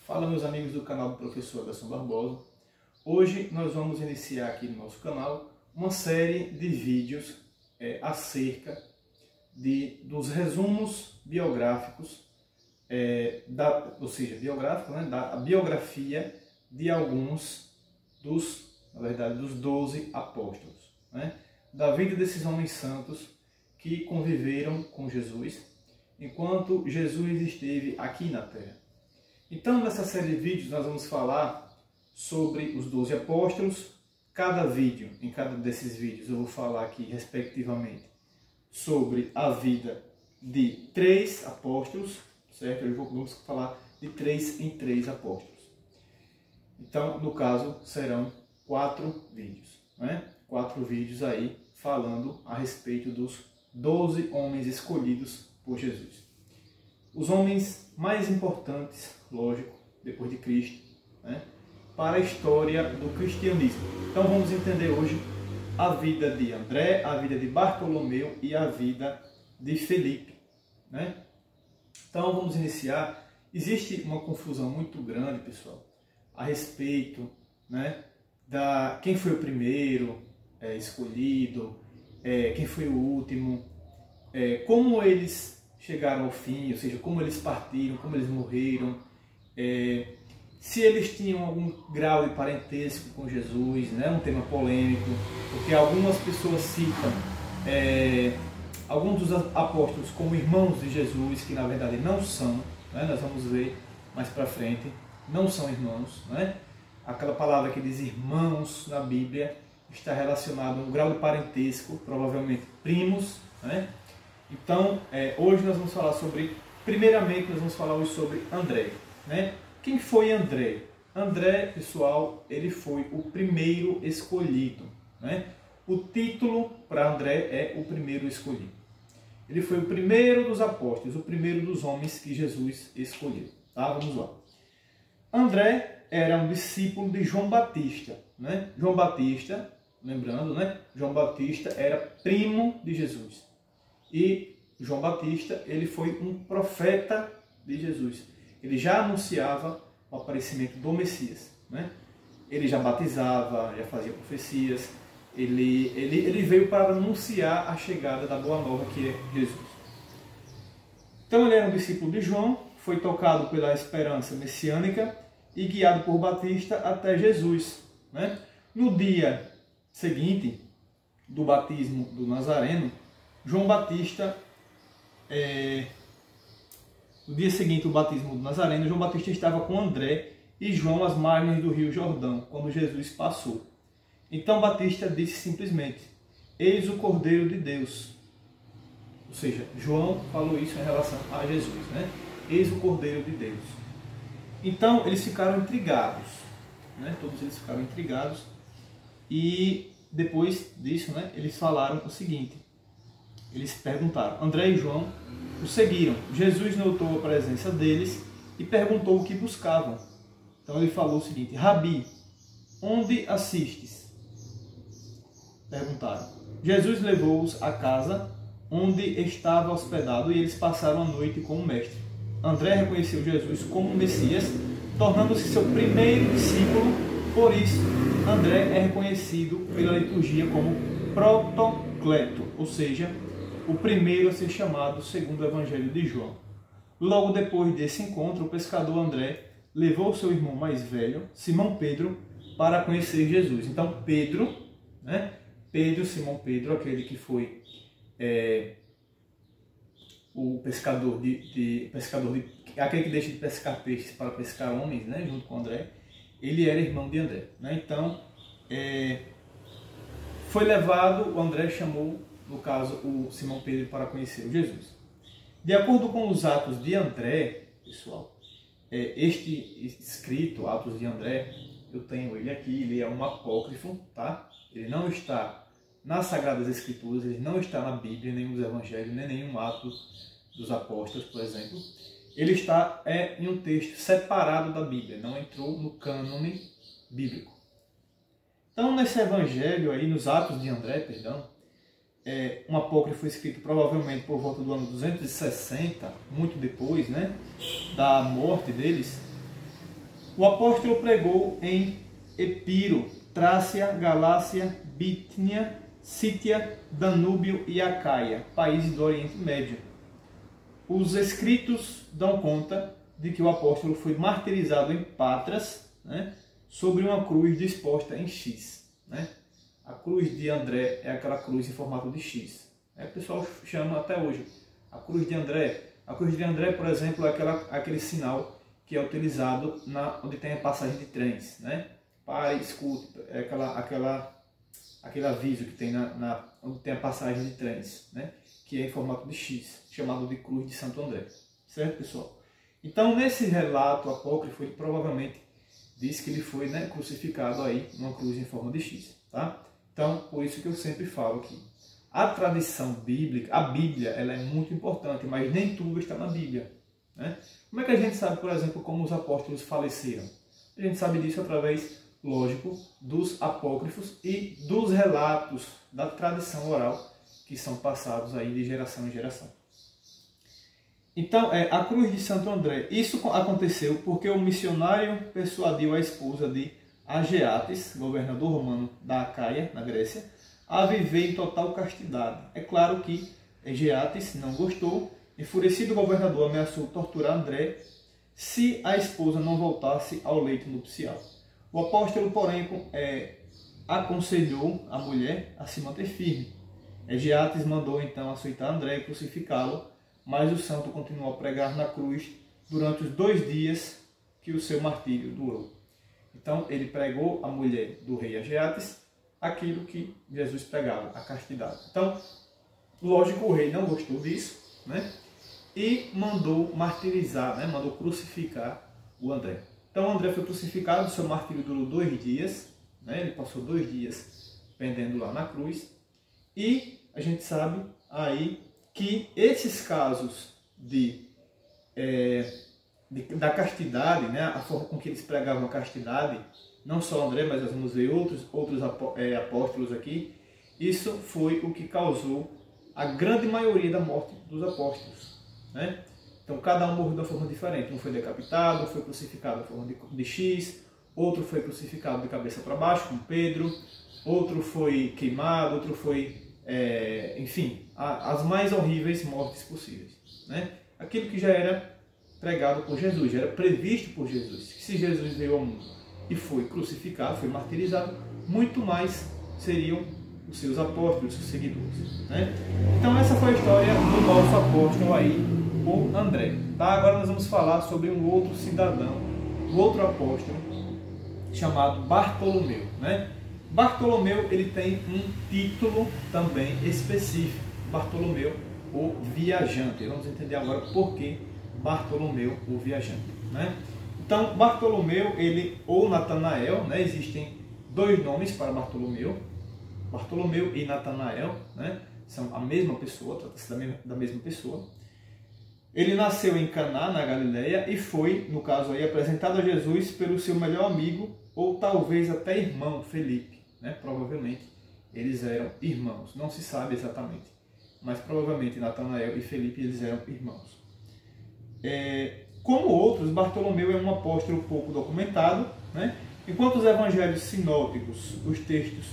Fala, meus amigos do canal do Professor Anderson Barbosa. Hoje nós vamos iniciar aqui no nosso canal uma série de vídeos acerca dos resumos biográficos, da biografia de alguns dos 12 apóstolos, né? Da vida desses homens santos que conviveram com Jesus enquanto Jesus esteve aqui na Terra. Então, nessa série de vídeos, nós vamos falar sobre os 12 apóstolos. Em cada desses vídeos, eu vou falar aqui, respectivamente, sobre a vida de 3 apóstolos, certo? Vamos falar de 3 em 3 apóstolos. Então, no caso, serão 4 vídeos, né? 4 vídeos aí falando a respeito dos 12 homens escolhidos por Jesus. Os homens mais importantes, lógico, depois de Cristo, né, para a história do cristianismo. Então vamos entender hoje a vida de André, a vida de Bartolomeu e a vida de Felipe, né? Então vamos iniciar. Existe uma confusão muito grande, pessoal, a respeito, né, quem foi o primeiro escolhido, quem foi o último, como eles chegaram ao fim, ou seja, como eles partiram, como eles morreram, se eles tinham algum grau de parentesco com Jesus, né? Um tema polêmico, porque algumas pessoas citam alguns dos apóstolos como irmãos de Jesus, que na verdade não são, né? Nós vamos ver mais para frente, não são irmãos, né? Aquela palavra que diz irmãos na Bíblia está relacionada a um grau de parentesco, provavelmente primos, né? Então, hoje nós vamos falar primeiramente nós vamos falar hoje sobre André, né? Quem foi André? André, pessoal, ele foi o primeiro escolhido, né? O título para André é o primeiro escolhido. Ele foi o primeiro dos apóstolos, o primeiro dos homens que Jesus escolheu, tá? Vamos lá. André era um discípulo de João Batista, né? João Batista, lembrando, né? João Batista era primo de Jesus. E João Batista, ele foi um profeta de Jesus. Ele já anunciava o aparecimento do Messias, né? Ele já batizava, já fazia profecias. Ele veio para anunciar a chegada da Boa Nova, que é Jesus. Então ele era um discípulo de João, foi tocado pela esperança messiânica e guiado por Batista até Jesus, né? No dia seguinte do batismo do Nazareno, João Batista, no dia seguinte ao batismo do Nazareno, João Batista estava com André e João às margens do rio Jordão, quando Jesus passou. Então Batista disse simplesmente: eis o Cordeiro de Deus. Ou seja, João falou isso em relação a Jesus, né? Eis o Cordeiro de Deus. Então eles ficaram intrigados, né? Todos eles ficaram intrigados e depois disso, né, eles falaram o seguinte. Eles perguntaram, André e João o seguiram. Jesus notou a presença deles e perguntou o que buscavam. Então ele falou o seguinte: Rabi, onde assistes? Perguntaram. Jesus levou-os à casa onde estava hospedado e eles passaram a noite com o mestre. André reconheceu Jesus como Messias, tornando-se seu primeiro discípulo. Por isso, André é reconhecido pela liturgia como protocleto, ou seja, o primeiro a ser chamado segundo o Evangelho de João. Logo depois desse encontro, o pescador André levou seu irmão mais velho, Simão Pedro, para conhecer Jesus. Então Pedro, né? Simão Pedro, aquele que foi o pescador aquele que deixa de pescar peixes para pescar homens, né? Junto com André, ele era irmão de André, né? Então foi levado, o André chamou, no caso, o Simão Pedro, para conhecer o Jesus. De acordo com os Atos de André, pessoal, este escrito, Atos de André, eu tenho ele aqui, ele é um apócrifo, tá? Ele não está nas Sagradas Escrituras, ele não está na Bíblia, nem nos Evangelhos, nem nenhum Atos dos Apóstolos, por exemplo. Ele está em um texto separado da Bíblia, não entrou no cânone bíblico. Então, nesse Evangelho aí, nos Atos de André, perdão, um apócrifo escrito provavelmente por volta do ano 260, muito depois, né, da morte deles, O apóstolo pregou em Epiro, Trácia, Galácia, Bítnia, Sítia, Danúbio e Acaia, países do Oriente Médio. Os escritos dão conta de que o apóstolo foi martirizado em Patras, né, sobre uma cruz disposta em X. Né? A cruz de André é aquela cruz em formato de X. O pessoal chama até hoje a cruz de André. A cruz de André, por exemplo, é aquele sinal que é utilizado onde tem a passagem de trens. Né? Pare, escute, é aquele aviso que tem onde tem a passagem de trens, né? Que é em formato de X, chamado de Cruz de Santo André. Certo, pessoal? Então, nesse relato apócrifo, ele provavelmente diz que ele foi, né, crucificado aí numa cruz em forma de X. Tá? Então, por isso que eu sempre falo que a tradição bíblica, a Bíblia, ela é muito importante, mas nem tudo está na Bíblia. Né? Como é que a gente sabe, por exemplo, como os apóstolos faleceram? A gente sabe disso através, lógico, dos apócrifos e dos relatos da tradição oral que são passados aí de geração em geração. Então, a cruz de Santo André. Isso aconteceu porque o missionário persuadiu a esposa de Ageates, governador romano da Acaia, na Grécia, a viver em total castidade. É claro que Ageates não gostou. Enfurecido, o governador ameaçou torturar André se a esposa não voltasse ao leito nupcial. O apóstolo, porém, aconselhou a mulher a se manter firme. Ageates mandou então açoitar André e crucificá-lo, mas o santo continuou a pregar na cruz durante os 2 dias que o seu martírio durou. Então ele pregou à mulher do rei Ageates aquilo que Jesus pregava, a castidade. Então, lógico, o rei não gostou disso, né? E mandou martirizar, né? Mandou crucificar o André. Então André foi crucificado, seu martírio durou 2 dias, né? Ele passou 2 dias pendendo lá na cruz. E a gente sabe aí que esses casos da castidade, né, a forma com que eles pregavam a castidade, não só André, mas nós vamos ver outros apóstolos aqui, isso foi o que causou a grande maioria da morte dos apóstolos. Né? Então cada um morreu de uma forma diferente. Um foi decapitado, um foi crucificado de forma de X, outro foi crucificado de cabeça para baixo, como Pedro, outro foi queimado, outro foi... enfim, as mais horríveis mortes possíveis. Né? Aquilo que já era pregado por Jesus, já era previsto por Jesus. Se Jesus veio ao mundo e foi crucificado, foi martirizado, muito mais seriam os seus apóstolos, os seus seguidores. Né? Então essa foi a história do nosso apóstolo aí, o André. Tá? Agora nós vamos falar sobre um outro cidadão, um outro apóstolo, chamado Bartolomeu. Né? Bartolomeu, ele tem um título também específico, Bartolomeu, o viajante. Vamos entender agora por que Bartolomeu, o viajante. Né? Então, Bartolomeu, ou Natanael, né? Existem 2 nomes para Bartolomeu, Bartolomeu e Natanael, né? São a mesma pessoa, trata-se da mesma pessoa. Ele nasceu em Caná, na Galileia, e foi, no caso aí, apresentado a Jesus pelo seu melhor amigo, ou talvez até irmão, Felipe. Né? Provavelmente eles eram irmãos, não se sabe exatamente, mas provavelmente Natanael e Felipe eles eram irmãos. Como outros, Bartolomeu é um apóstolo pouco documentado, né? Enquanto os evangelhos sinóticos, os textos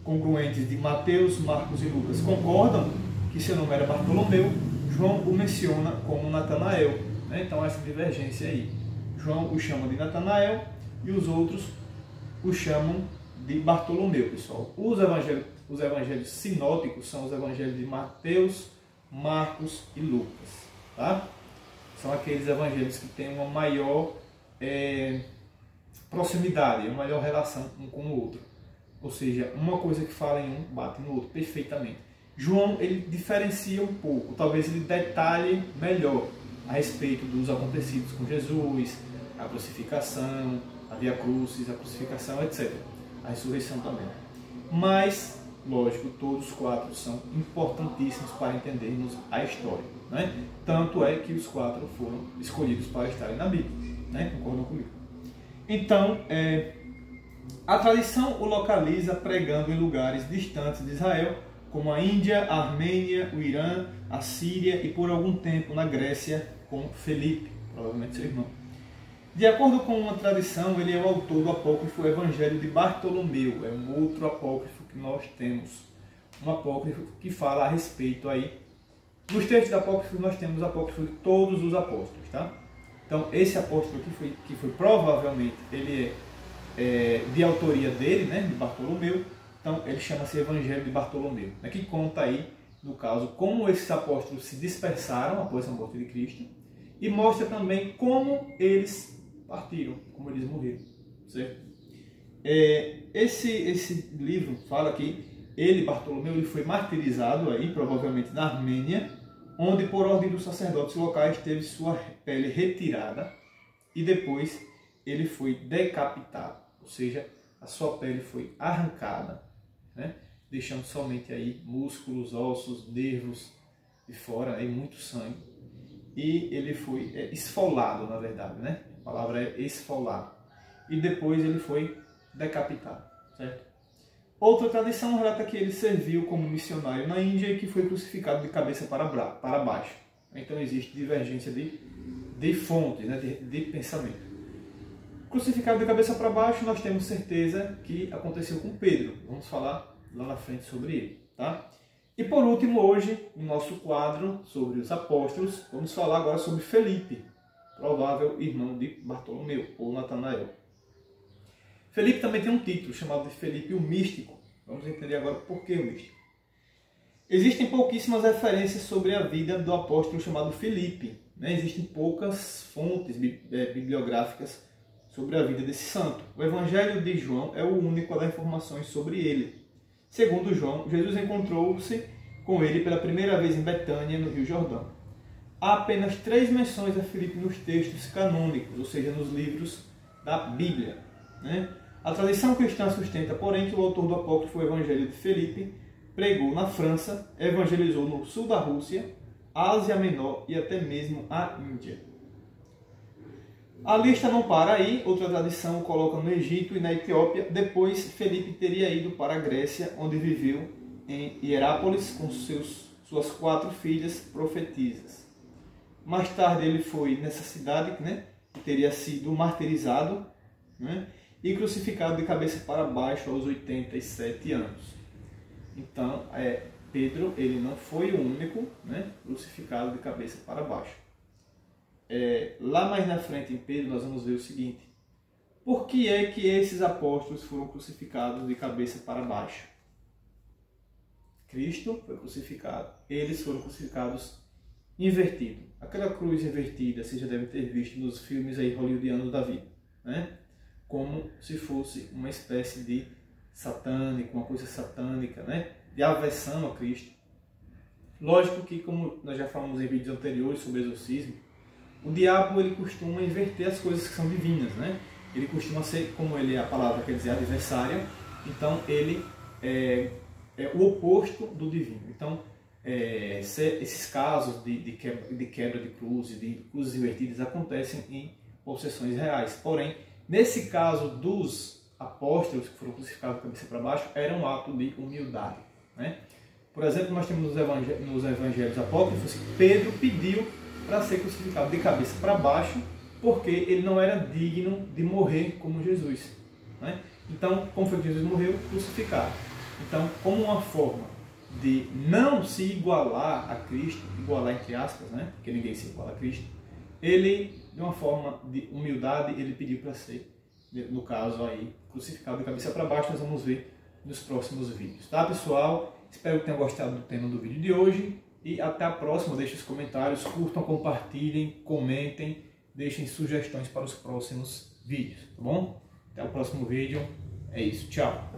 congruentes de Mateus, Marcos e Lucas concordam que seu nome era Bartolomeu, João o menciona como Natanael. Né? Então essa divergência aí, João o chama de Natanael e os outros o chamam de Bartolomeu, pessoal. Os evangelhos sinóticos são os evangelhos de Mateus, Marcos e Lucas. Tá? São aqueles evangelhos que têm uma maior proximidade, uma maior relação um com o outro. Ou seja, uma coisa que fala em um bate no outro perfeitamente. João, ele diferencia um pouco, talvez ele detalhe melhor a respeito dos acontecidos com Jesus, a crucificação, a Via Crucis, a crucificação, etc. A ressurreição também. Mas, lógico, todos os 4 são importantíssimos para entendermos a história. Né? Tanto é que os 4 foram escolhidos para estarem na Bíblia. Né? Concordam comigo? Então, a tradição o localiza pregando em lugares distantes de Israel, como a Índia, a Armênia, o Irã, a Síria e por algum tempo na Grécia com Felipe, provavelmente seu irmão. De acordo com uma tradição, ele é o autor do apócrifo Evangelho de Bartolomeu. É um outro apócrifo que nós temos. Um apócrifo que fala a respeito aí. Nos textos do apócrifo nós temos o apócrifo de todos os apóstolos, tá? Então esse apóstolo que foi provavelmente, ele é de autoria dele, né, de Bartolomeu. Então ele chama-se Evangelho de Bartolomeu, né, que conta aí, no caso, como esses apóstolos se dispersaram após a morte de Cristo e mostra também como eles partiram, como eles morreram, certo? Esse livro fala que ele, Bartolomeu, ele foi martirizado aí, provavelmente na Armênia, onde por ordem dos sacerdotes locais teve sua pele retirada e depois ele foi decapitado, ou seja, a sua pele foi arrancada, né? Deixando somente aí músculos, ossos, nervos de fora, aí muito sangue, e ele foi esfolado, na verdade, né? A palavra é esfolado, e depois ele foi decapitado, certo? Outra tradição relata que ele serviu como missionário na Índia e que foi crucificado de cabeça para baixo. Então existe divergência de fontes, né, de pensamento. Crucificado de cabeça para baixo, nós temos certeza que aconteceu com Pedro. Vamos falar lá na frente sobre ele, tá? E por último, hoje, no nosso quadro sobre os apóstolos, vamos falar agora sobre Felipe, provável irmão de Bartolomeu, ou Natanael. Felipe também tem um título chamado de Felipe o Místico. Vamos entender agora por que o místico. Existem pouquíssimas referências sobre a vida do apóstolo chamado Felipe, né? Existem poucas fontes bibliográficas sobre a vida desse santo. O Evangelho de João é o único a dar informações sobre ele. Segundo João, Jesus encontrou-se com ele pela primeira vez em Betânia, no Rio Jordão. Há apenas 3 menções a Felipe nos textos canônicos, ou seja, nos livros da Bíblia, né? A tradição cristã sustenta, porém, que o autor do apócrifo Evangelho de Felipe pregou na França, evangelizou no sul da Rússia, Ásia Menor e até mesmo a Índia. A lista não para aí, outra tradição o coloca no Egito e na Etiópia. Depois, Felipe teria ido para a Grécia, onde viveu em Hierápolis com suas 4 filhas profetisas. Mais tarde ele foi nessa cidade, né, que teria sido martirizado, né, e crucificado de cabeça para baixo aos 87 anos. Então, Pedro, ele não foi o único, né, crucificado de cabeça para baixo. Lá mais na frente em Pedro nós vamos ver o seguinte: por que é que esses apóstolos foram crucificados de cabeça para baixo? Cristo foi crucificado, eles foram crucificados invertido. Aquela cruz invertida, você já deve ter visto nos filmes aí hollywoodianos da vida, né? Como se fosse uma espécie de satânico, uma coisa satânica, né? De aversão a Cristo. Lógico que, como nós já falamos em vídeos anteriores sobre exorcismo, o diabo ele costuma inverter as coisas que são divinas, né? Ele costuma ser, como a palavra quer dizer, adversária, então ele é o oposto do divino. Então, esses casos de quebra de cruzes, de cruzes invertidas, acontecem em possessões reais. Porém, nesse caso dos apóstolos que foram crucificados de cabeça para baixo, era um ato de humildade, né? Por exemplo, nós temos nos evangelhos apócrifos que Pedro pediu para ser crucificado de cabeça para baixo, porque ele não era digno de morrer como Jesus, né? Então, como foi que Jesus morreu? Crucificado. Então, como uma forma de não se igualar a Cristo, igualar entre aspas, né? Porque ninguém se iguala a Cristo, ele, de uma forma de humildade, ele pediu para ser, no caso aí, crucificado de cabeça para baixo. Nós vamos ver nos próximos vídeos, tá, pessoal? Espero que tenham gostado do tema do vídeo de hoje e até a próxima. Deixem os comentários, curtam, compartilhem, comentem, deixem sugestões para os próximos vídeos, tá bom? Até o próximo vídeo, é isso, tchau!